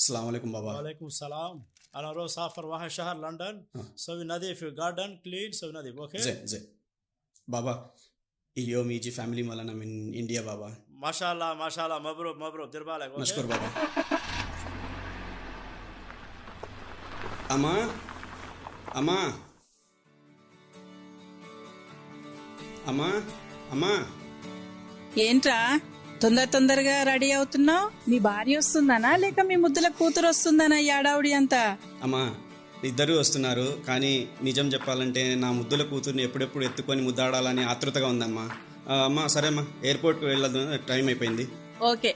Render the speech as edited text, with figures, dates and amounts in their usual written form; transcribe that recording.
अस्सलाम वालेकुम बाबा. وعليكم السلام. أنا روح سافر واحد شهر لندن سوي نظيف جاردن كلين سوي نظيف أوكي. زين بابا اليوم يجي فاميلي مالنا من إنديا بابا. ما شاء الله مبروك دير بالك أوكي. مشكور بابا. أما أما أما أما ఏంట్రా తొందరగా రెడీ అవుతున్నావు? మీ భార్య వస్తుందనా లేక మీ ముద్దుల కూతురు వస్తుందనా ఏడావుడి అంతా? అమ్మా ఇద్దరు వస్తున్నారు, కానీ నిజం చెప్పాలంటే నా ముద్దుల కూతుర్ని ఎప్పుడెప్పుడు ఎత్తుకొని ముద్దాడాలని ఆతృతగా ఉందమ్మా. అమ్మా సరే అమ్మా, ఎయిర్పోర్ట్కి వెళ్ళదు, టైం అయిపోయింది. ఓకే